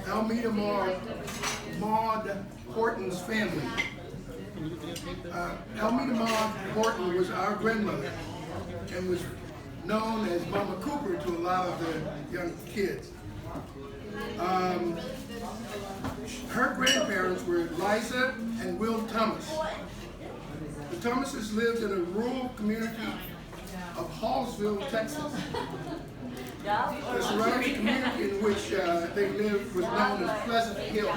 Elmeda Maud Horton's family. Elmeda Maud Horton was our grandmother and was known as Mama Cooper to a lot of the young kids. Her grandparents were Liza and Will Thomas. The Thomases lived in a rural community of Hallsville, Texas. The surrounding community in which they lived was known as Pleasant Hill.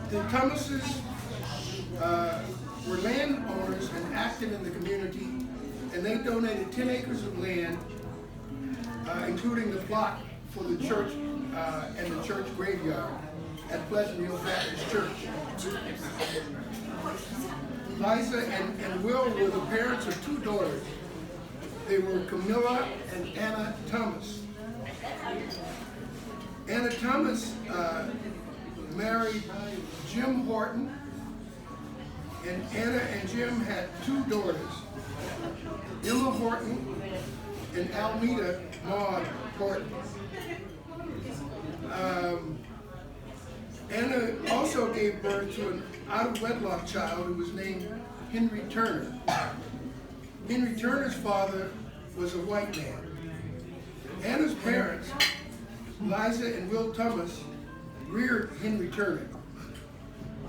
The Thomases were landowners and active in the community, and they donated 10 acres of land, including the plot for the church and the church graveyard at Pleasant Hill Baptist Church. Liza and Will were the parents of two daughters. They were Camilla and Anna Thomas. Anna Thomas married Jim Horton, and Anna and Jim had two daughters, Emma Horton and Elmeda Maud Horton. Anna also gave birth to an out-of-wedlock child who was named Henry Turner. Henry Turner's father was a white man. Anna's parents, Liza and Will Thomas, reared Henry Turner.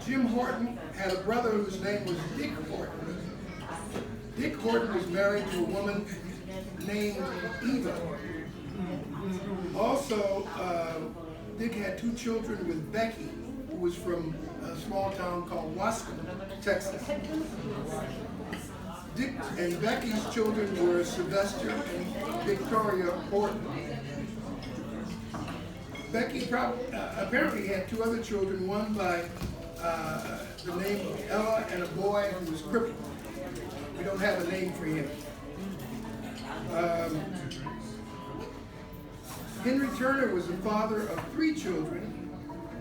Jim Horton had a brother whose name was Dick Horton. Dick Horton was married to a woman named Eva. Also, Dick had two children with Becky, who was from a small town called Wascom, Texas. Dick and Becky's children were Sylvester and Victoria Horton. Becky apparently had two other children, one by the name of Ella and a boy who was crippled. We don't have a name for him. Henry Turner was the father of three children: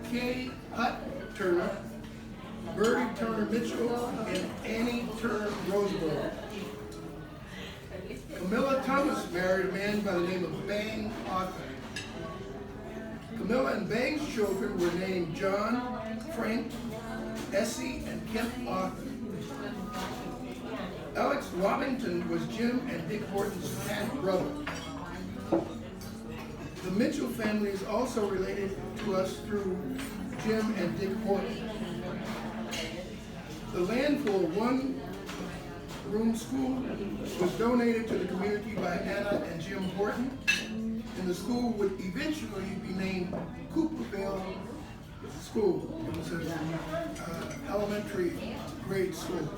Kay Hutt Turner, Bertie Turner Mitchell, and Annie Turner Roseborough. Camilla Thomas married a man by the name of Bang Arthur. Camilla and Bang's children were named John, Frank, Essie, and Kent Arthur. Alex Robinson was Jim and Dick Horton's half-brother. The Mitchell family is also related to us through Jim and Dick Horton. The land for a one-room school was donated to the community by Anna and Jim Horton, and the school would eventually be named Cooperville School. It was an elementary grade school.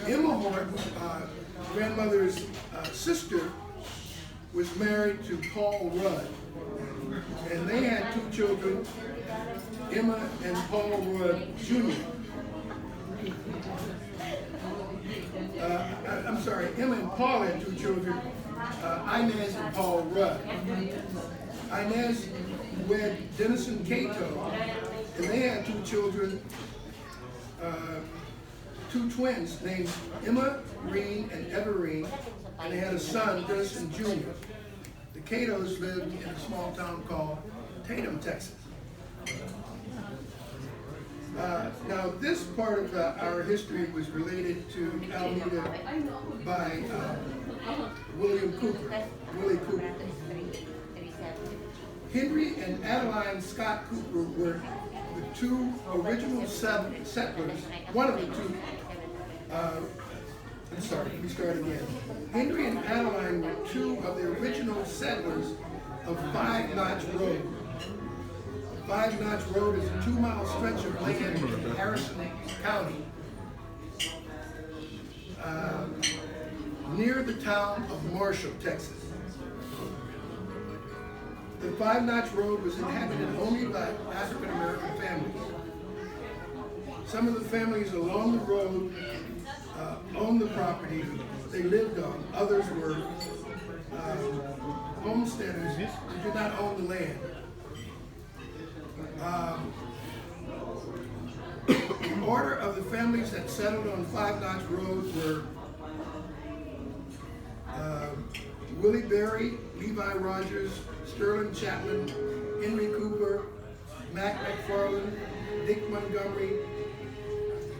Emma Horton, grandmother's sister, was married to Paul Rudd, and they had two children, Emma and Paul Rudd Jr. Emma and Paul had two children, Inez and Paul Rudd. Inez wed Denison Cato, and they had two children, two twins named Emma Green and Everine, and they had a son, Denison Jr. The Catos lived in a small town called Tatum, Texas. Now, this part of our history was related to Elmeda by Willie Cooper. Henry and Adeline Scott Cooper were the two original settlers, one of the two, let me start again. Henry and Adeline were two of the original settlers of Five Notch Road. Five Notch Road is a 2-mile stretch of land in Harrison County, near the town of Marshall, Texas. The Five Notch Road was inhabited only by African American families. Some of the families along the road owned the property they lived on. Others were homesteaders who did not own the land. The order of the families that settled on Five Notch Road were Willie Berry, Levi Rogers, Sterling Chapman, Henry Cooper, Mac McFarland, Dick Montgomery,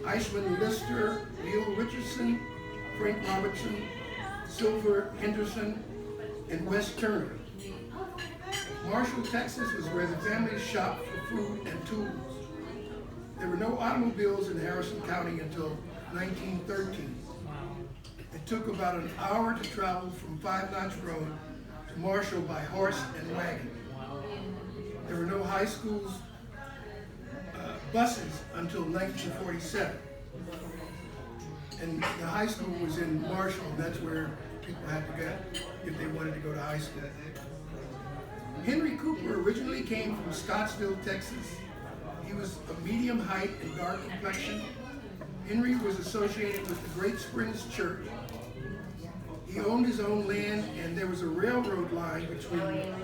Ishman Lister, Neil Richardson, Frank Robertson, Silver Henderson, and Wes Turner. Marshall, Texas was where the family shopped for food and tools. There were no automobiles in Harrison County until 1913. It took about an hour to travel from Five Notch Road to Marshall by horse and wagon. There were no high schools, buses until 1947. And the high school was in Marshall, and that's where people had to go if they wanted to go to high school. Henry Cooper originally came from Scottsville, Texas. He was a medium height and dark complexion. Henry was associated with the Great Springs Church. He owned his own land, and there was a railroad line between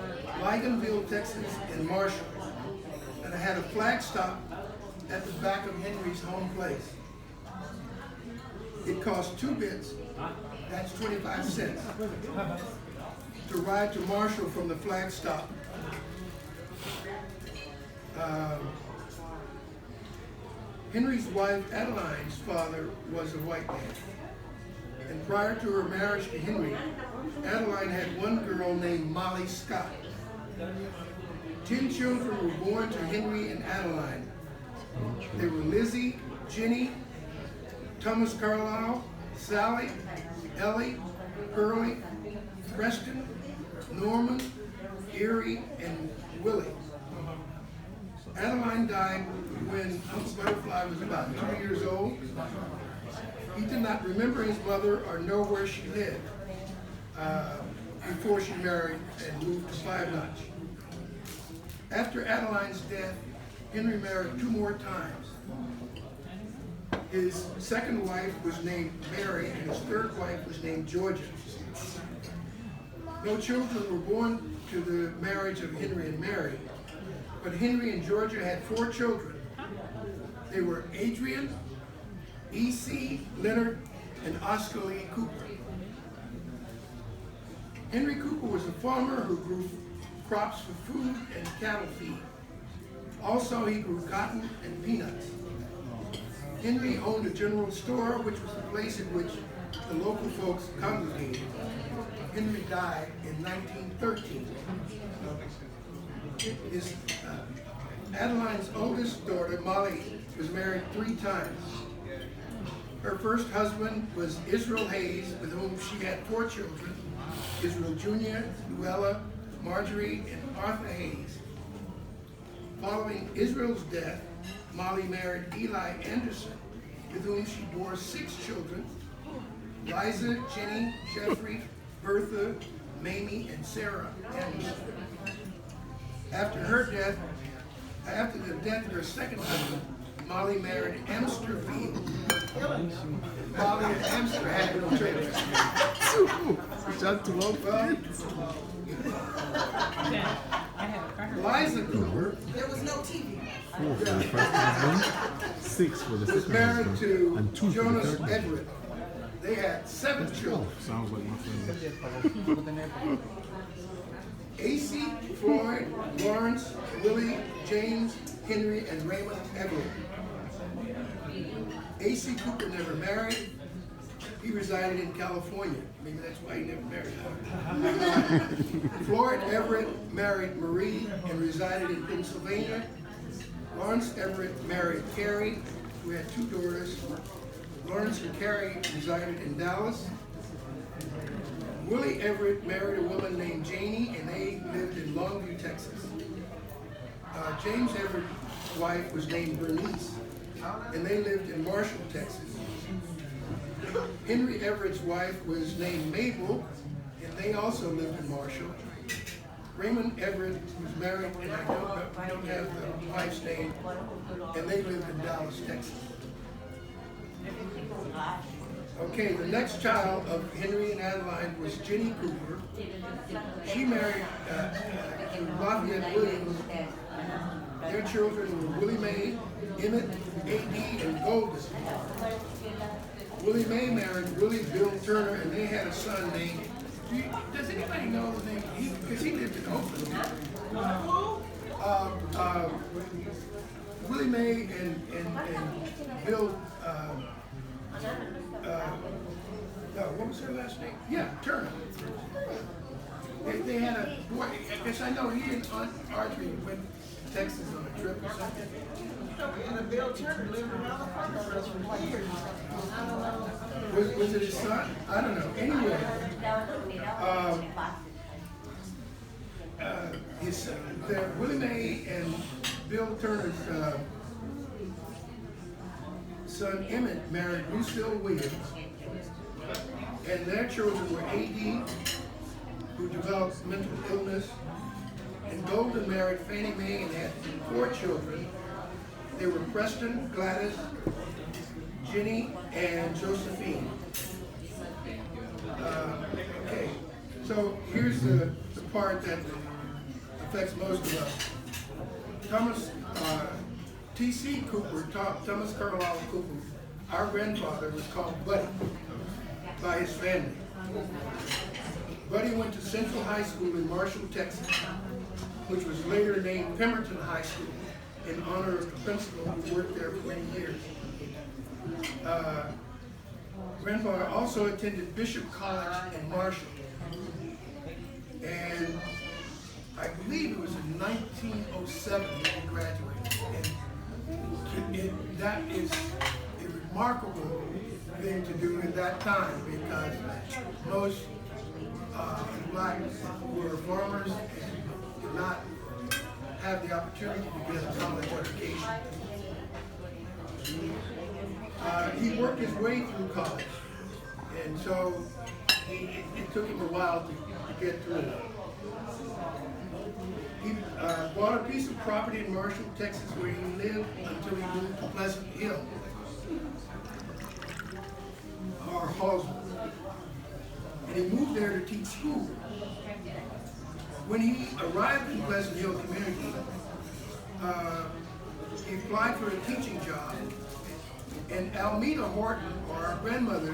Ligonville, Texas, and Marshall. And it had a flag stop at the back of Henry's home place. It cost 2 bits, that's 25 cents, to ride to Marshall from the flag stop. Henry's wife, Adeline's father, was a white man. And prior to her marriage to Henry, Adeline had one girl named Molly Scott. 10 children were born to Henry and Adeline. They were Lizzie, Jenny, Thomas Carlisle, Sally, Ellie, Curly, Preston, Norman, Erie, and Willie. Adeline died when Uncle Butterfly was about 2 years old. He did not remember his mother or know where she lived before she married and moved to Five Notch. After Adeline's death, Henry married 2 more times. His second wife was named Mary, and his third wife was named Georgia. No children were born to the marriage of Henry and Mary, but Henry and Georgia had 4 children. They were Adrian, E.C., Leonard, and Oscar Lee Cooper. Henry Cooper was a farmer who grew crops for food and cattle feed. Also, he grew cotton and peanuts. Henry owned a general store, which was the place in which the local folks congregated. Henry died in 1913. Adeline's oldest daughter, Molly, was married 3 times. Her first husband was Israel Hayes, with whom she had 4 children, Israel Jr., Luella, Marjorie, and Arthur Hayes. Following Israel's death, Molly married Eli Anderson, with whom she bore 6 children, Liza, Jenny, Jeffrey, Bertha, Mamie, and Sarah Anderson. After the death of her second husband, Molly married Amster Field. Molly and Amster had no children. Liza Cooper, there was no TV. 4 for the first husband, 6 for the was second married husband, to and 2 for the Jonas third husband. Everett. They had 7 children. Sounds like my friend. A.C., Floyd, Lawrence, Willie, James, Henry, and Raymond Everett. A.C. Cooper never married. He resided in California. Maybe that's why he never married. Floyd Everett married Marie and resided in Pennsylvania. Lawrence Everett married Carrie, who had 2 daughters. Lawrence and Carrie resided in Dallas. Willie Everett married a woman named Janie, and they lived in Longview, Texas. James Everett's wife was named Bernice, and they lived in Marshall, Texas. Henry Everett's wife was named Mabel, and they also lived in Marshall. Raymond Everett was married, and I don't have the wife's name, and they lived in Dallas, Texas. Okay, the next child of Henry and Adeline was Jenny Cooper. She married Lafayette Williams. Their children were Willie Mae, Emmett, A.D., and Golden. Willie Mae married Willie Bill Turner, and they had a son named Does anybody know the name? Because he lived in Oakland. Willie Mae and Bill. What was her last name? Yeah, Turner. They had a boy. I guess I know he and Aunt Audrey went to Texas on a trip or something. And Bill Turner lived around the corner from us for years. Was it his son? I don't know. Anyway, Willie Mae and Bill Turner's son Emmett married Lucille Williams, and their children were A.D., who developed mental illness, and Golden married Fannie Mae and had 4 children. They were Preston, Gladys, Jenny, and Josephine. Okay, so here's the part that affects most of us. Thomas T.C. Cooper, Thomas Carlisle Cooper, our grandfather, was called Buddy by his family. Buddy went to Central High School in Marshall, Texas, which was later named Pemberton High School in honor of the principal who worked there for many years. Grandfather also attended Bishop College in Marshall. And I believe it was in 1907 that he graduated. And that is a remarkable thing to do in that time, because most blacks were farmers and did not have the opportunity to get a college education. He worked his way through college, and so it took him a while to get through it. He bought a piece of property in Marshall, Texas, where he lived until he moved to Pleasant Hill, or Hallsville. And he moved there to teach school. When he arrived in Pleasant Hill community, he applied for a teaching job. And Almeda Horton, or our grandmother,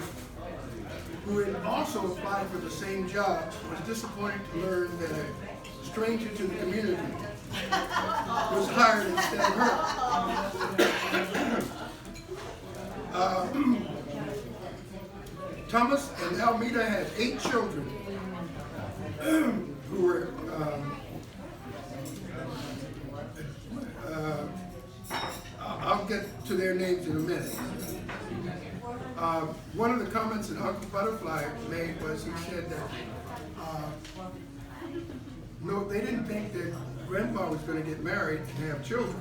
who had also applied for the same job, was disappointed to learn that a stranger to the community was hired instead of her. Thomas and Almeda had 8 children who were I'll get to their names in a minute. One of the comments that Uncle Butterfly made was, he said that no, they didn't think that Grandpa was going to get married and have children.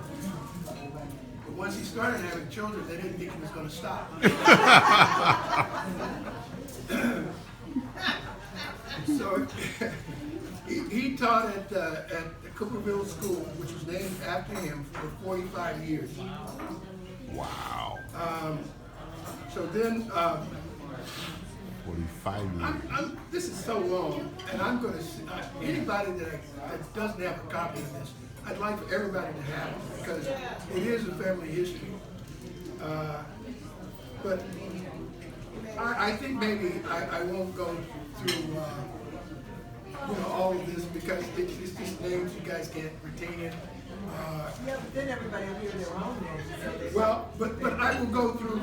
But once he started having children, they didn't think he was going to stop. So he taught at the Cooperville School, which was named after him, for 45 years. Wow. So then, 45 years. this is so long, and I'm going to, anybody that doesn't have a copy of this, I'd like for everybody to have it, because it is a family history. But I think maybe I won't go through all of this, because it's just names, you guys can't retain it. Yeah, but then everybody will hear their own names. So they Well, but I will go through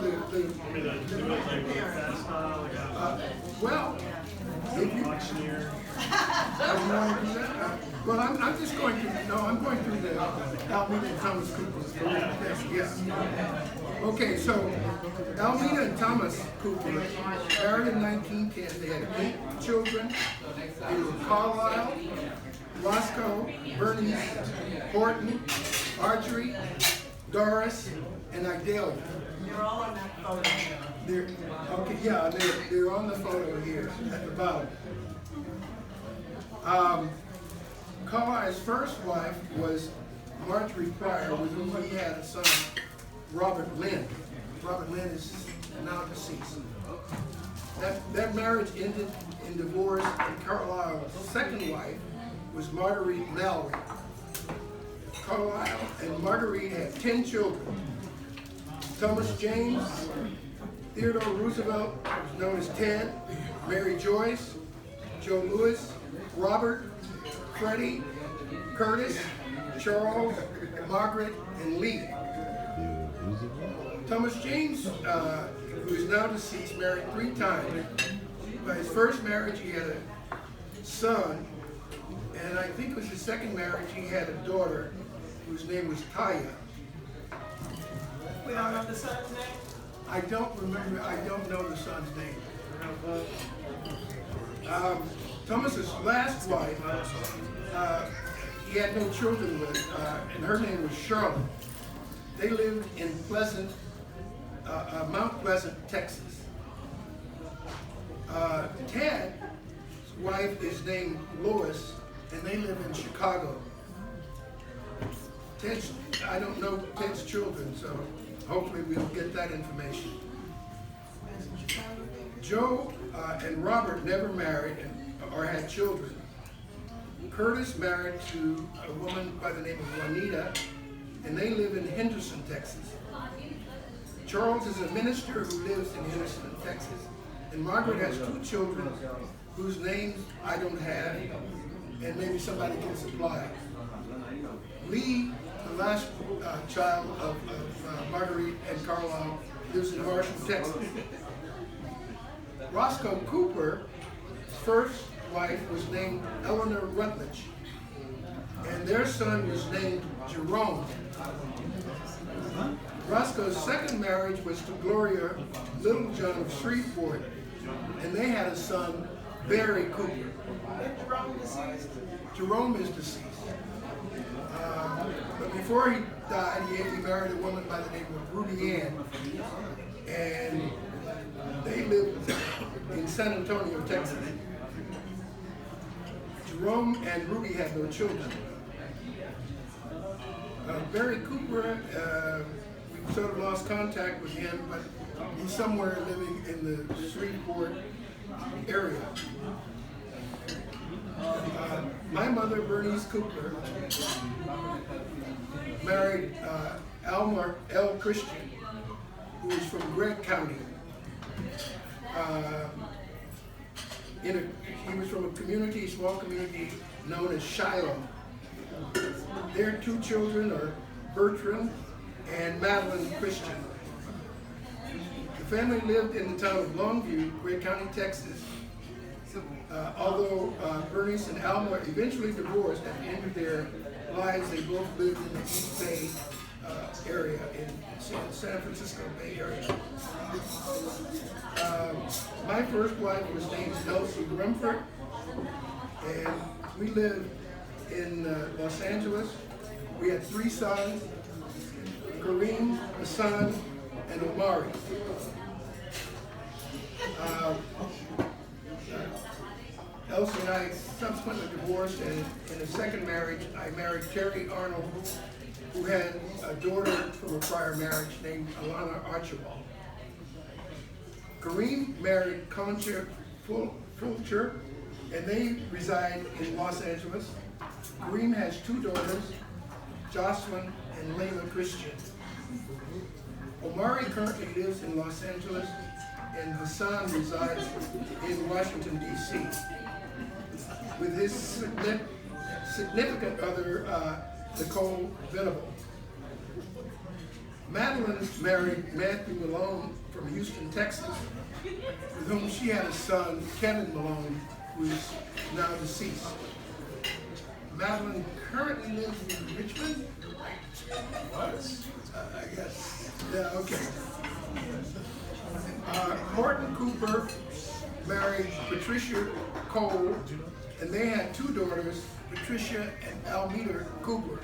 well, if you want to do that, well, I'm just going to, no, I'm going through the Almeda and Thomas Cooper. Yeah. Okay, so Almeda and Thomas Cooper married in 1910. They had 8 children. They were Carlisle, Roscoe, Bernice, Horton, Archery, Doris, and Idalia. They're all on that photo. They're on the photo here at the bottom. Carlisle's first wife was Marjorie Pryor, with whom he had a son, Robert Lynn. Robert Lynn is now deceased. That marriage ended in divorce, and Carlisle's second wife was Marguerite Mallory. Carlisle and Marguerite had 10 children. Thomas James, Theodore Roosevelt, known as Ted, Mary Joyce, Joe Louis, Robert, Freddie, Curtis, Charles, Margaret, and Lee. Thomas James, who is now deceased, married 3 times. By his first marriage, he had a son, and I think it was his second marriage, he had a daughter whose name was Taya. We don't know the son's name? I don't remember, I don't know the son's name. Thomas's last wife, he had no children with, and her name was Charlotte. They lived in Mount Pleasant, Texas. Ted's wife is named Lois, and they live in Chicago. I don't know Ted's children, so hopefully we'll get that information. Joe and Robert never married or had children. Curtis married to a woman by the name of Juanita, and they live in Henderson, Texas. Charles is a minister who lives in Henderson, Texas. And Margaret has 2 children whose names I don't have, and maybe somebody can supply. Lee, the last child of Marguerite and Carlisle, lives in Marshall, Texas. Roscoe Cooper's first wife was named Eleanor Rutledge, and their son was named Jerome. Roscoe's second marriage was to Gloria Littlejohn of Shreveport, and they had a son, Barry Cooper. Is Jerome deceased? Jerome is deceased. But before he died, he married a woman by the name of Ruby Ann, and they lived in San Antonio, Texas. Jerome and Ruby had no children. Barry Cooper, we sort of lost contact with him, but he's somewhere living in the Shreveport area. My mother, Bernice Cooper, married Elmer L. Christian, who is from Gregg County. He was from a small community known as Shiloh. Their 2 children are Bertrand and Madeline Christian. The family lived in the town of Longview, Gregg County, Texas. Although Bernice and Alma eventually divorced at the end of their lives, they both lived in the East Bay area, in San Francisco Bay Area. My first wife was named Elsie Rumford, and we lived in Los Angeles. We had 3 sons, Kareem, Hassan, and Omari. Elsie and I subsequently divorced, and in a second marriage, I married Terry Arnold, who had a daughter from a prior marriage named Alana Archibald. Kareem married Concha Fulcher, and they reside in Los Angeles. Kareem has 2 daughters, Jocelyn and Layla Christian. Omari currently lives in Los Angeles, and Hassan resides in Washington, D.C. with his significant other, Nicole Venable. Madeline married Matthew Malone from Houston, Texas, with whom she had a son, Kevin Malone, who is now deceased. Madeline currently lives in Richmond. I guess. Yeah, okay. Horton Cooper married Patricia Cole, and they had 2 daughters, Patricia and Almeda Cooper.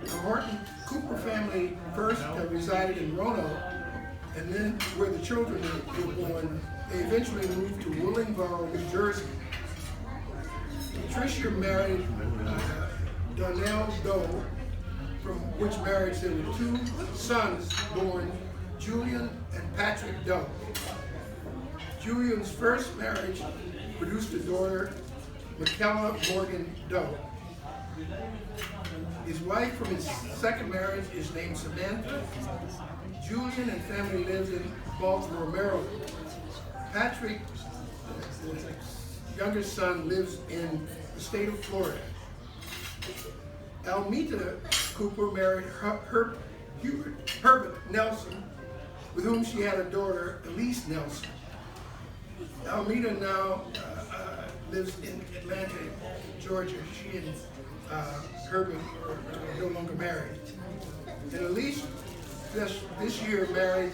The Horton Cooper family first resided in Roanoke, and then where the children were born, they eventually moved to Willingboro, New Jersey. Patricia married Donnell Doe, from which marriage there were 2 sons born, Julian and Patrick Doe. Julian's first marriage produced a daughter, McKella Morgan Doe. His wife from his second marriage is named Samantha. Julian and family lives in Baltimore, Maryland. Patrick youngest son lives in the state of Florida. Almeta Cooper married Herbert Nelson, with whom she had a daughter, Elise Nelson. Almeta now lives in Atlanta, Georgia. She and Herbert are no longer married. And Elise this year married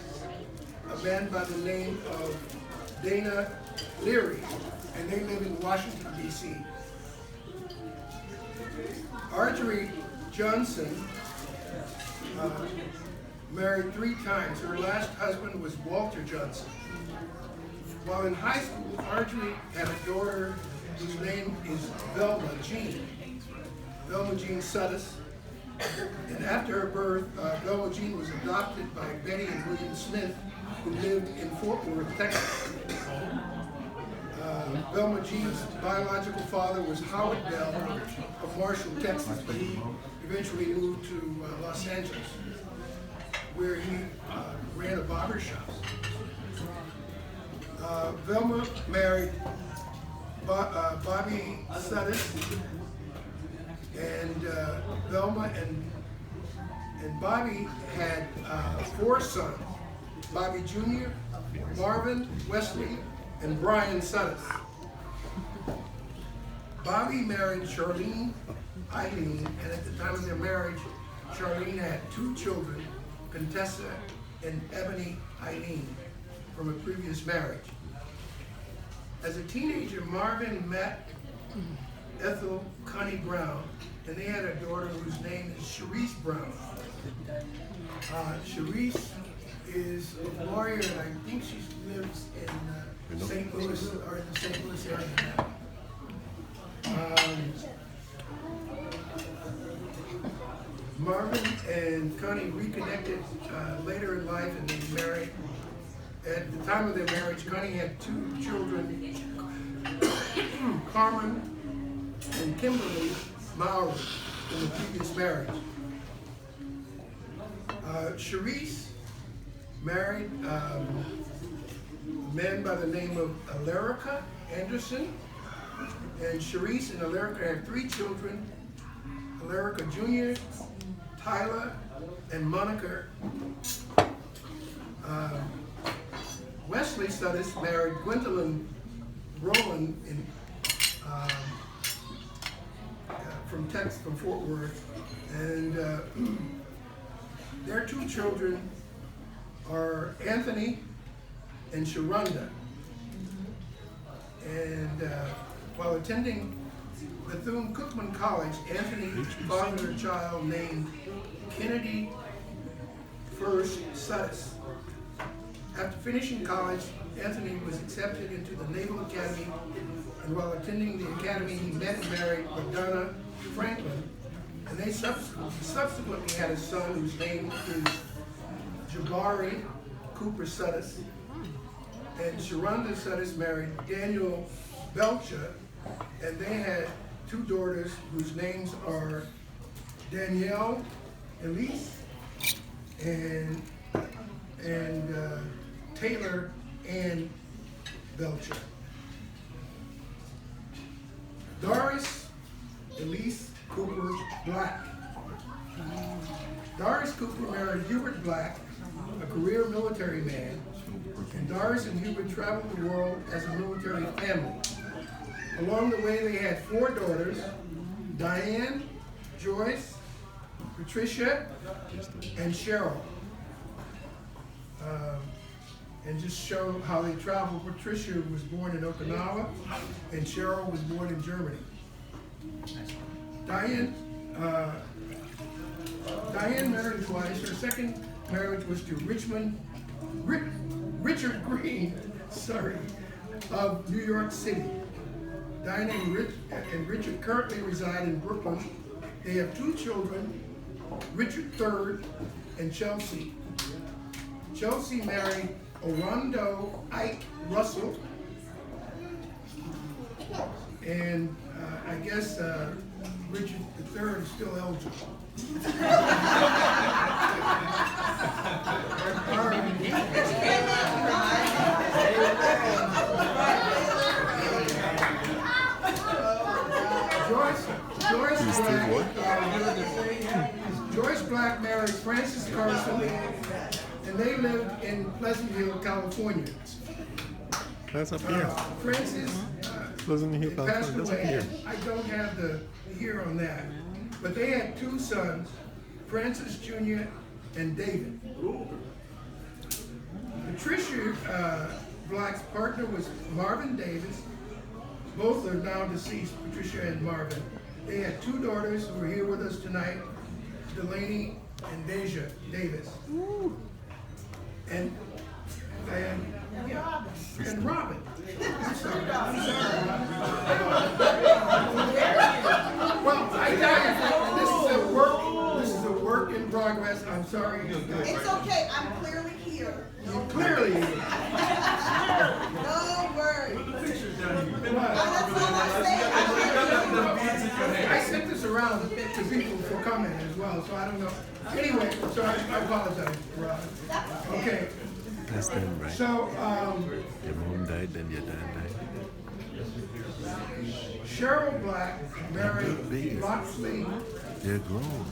a man by the name of Dana Leary, and they live in Washington, D.C. Archery Johnson married 3 times. Her last husband was Walter Johnson. While in high school, Archery had a daughter whose name is Velma Jean Suddes. And after her birth, Velma Jean was adopted by Betty and William Smith, who lived in Fort Worth, Texas. Velma Jean's biological father was Howard Bell of Marshall, Texas, but he eventually moved to Los Angeles, where he ran a barber shop. Velma married Bobby Suddes, and Velma and Bobby had 4 sons: Bobby Jr., Marvin, Wesley, and Brian Suddes. Bobby married Charlene Eileen, and at the time of their marriage, Charlene had 2 children, Contessa and Ebony Eileen, from a previous marriage. As a teenager, Marvin met Ethel Connie Brown, and they had a daughter whose name is Sharice Brown. Sharice is a lawyer, and I think she lives in St. Louis, or in the St. Louis area now. Marvin and Connie reconnected later in life, and they married. At the time of their marriage, Connie had 2 children, Carmen and Kimberly Mowry, in the previous marriage. Sharice married a man by the name of Alarica Anderson, and Sharice and Alarica had 3 children, Alarica Jr., Tyler, and Monica. Wesley Suddes married Gwendolyn Rowland from Fort Worth, and their 2 children are Anthony and Sharonda. And while attending Bethune-Cookman College, Anthony fathered a child named Kennedy First Suddes. After finishing college, Anthony was accepted into the Naval Academy, and while attending the academy, he met and married Madonna Franklin, and they subsequently had a son whose name is Jabari Cooper Suddes. And Sharonda Suddes married Daniel Belcher, and they had 2 daughters whose names are Danielle Elise and Taylor Ann Belcher. Doris Elise Cooper Black. Doris Cooper married Hubert Black, a career military man, and Doris and Hubert traveled the world as a military family. Along the way, they had 4 daughters: Diane, Joyce, Patricia, and Cheryl. And just show how they traveled. Patricia was born in Okinawa, and Cheryl was born in Germany. Diane married twice. Her second marriage was to Richard Green, of New York City. Diane and Richard currently reside in Brooklyn. They have 2 children, Richard III and Chelsea. Chelsea married Orlando Ike Russell, and I guess Richard III is still eligible. Joyce Black married Francis Carson, and they lived in Pleasant Hill, California. That's up here. Francis Pleasant Hill, passed California. That's up away. here. I don't have the year on that, but they had two sons, Francis Jr. and David. Patricia Black's partner was Marvin Davis. Both are now deceased, Patricia and Marvin. They had two daughters who are here with us tonight, Delaney and Deja Davis. And Robin. I'm sorry. Well, I tell you, this is a work in progress. I'm sorry. It's okay, I'm clearly here. You clearly. No worries. That's all I'm saying. I sent this around to people for comment as well, so I don't know. Anyway, so I apologize, Rob. Okay, That's them, right? so, Your mom died, then your dad died. Cheryl Black married Loxley They're grown.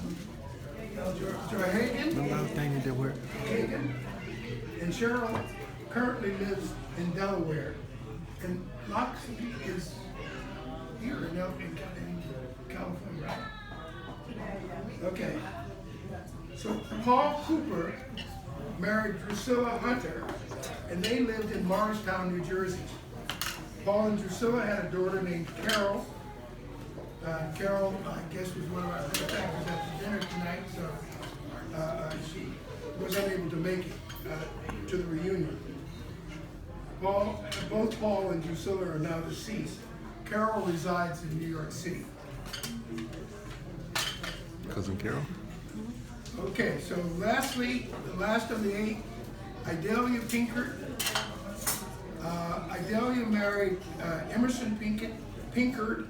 Johagan, Remember how tiny they were? and Cheryl currently lives in Delaware. And Loxley is here in California, right? Okay. So Paul Cooper married Drusilla Hunter, and they lived in Morristown, New Jersey. Paul and Drusilla had a daughter named Carol. Carol, I guess, was one of our benefactors at the dinner tonight, so she was unable to make it to the reunion. Both Paul and Drusilla are now deceased. Carol resides in New York City. Cousin Carol? Okay, so lastly, the last of the 8, Idalia Pinkert. Idalia married Emerson Pinkert.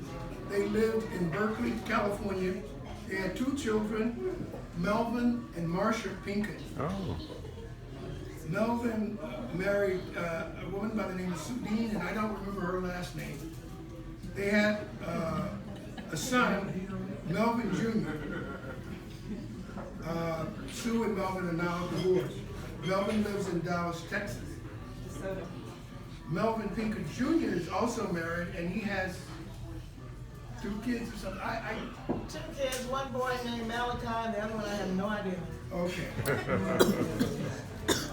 They lived in Berkeley, California. They had 2 children, Melvin and Marcia Pinkett. Oh. Melvin married a woman by the name of Sudine, and I don't remember her last name. They had a son, Melvin Jr. Sue and Melvin are now divorced. Melvin lives in Dallas, Texas. Melvin Pinkett Jr. is also married, and he has 2 kids or something. 2 kids, one boy named Malachi, and the other one I have no idea. Okay.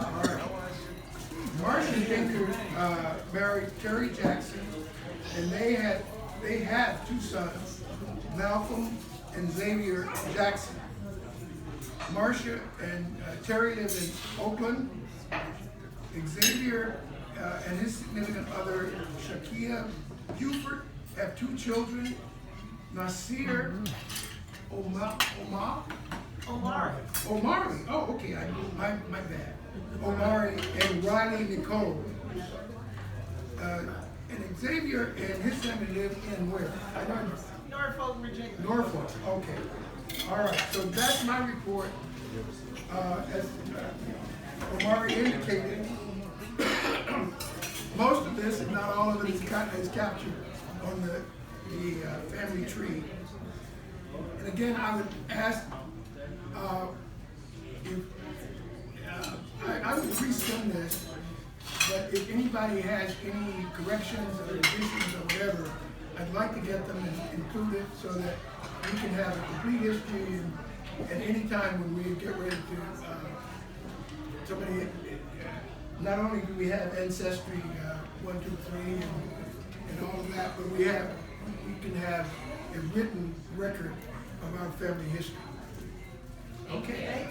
All right. Marcia Pinkett married Terry Jackson, and they had 2 sons, Malcolm and Xavier Jackson. Marcia and Terry live in Oakland. Xavier and his significant other, Shakia Buford, have 2 children, Nasir Omari. Oh, okay, my bad. Omari and Riley Nicole. And Xavier and his family live in where? I don't know. Norfolk, Virginia. Norfolk, okay. All right, so that's my report. As Omari indicated, most of this, if not all of it, is captured on the family tree. And again, I would ask if I would resend this, but if anybody has any corrections or additions or whatever, I'd like to get them included so that we can have a complete history, and any time when we get ready to, somebody, not only do we have Ancestry 1, 2, 3 and all of that, but we can have a written record of our family history. Okay.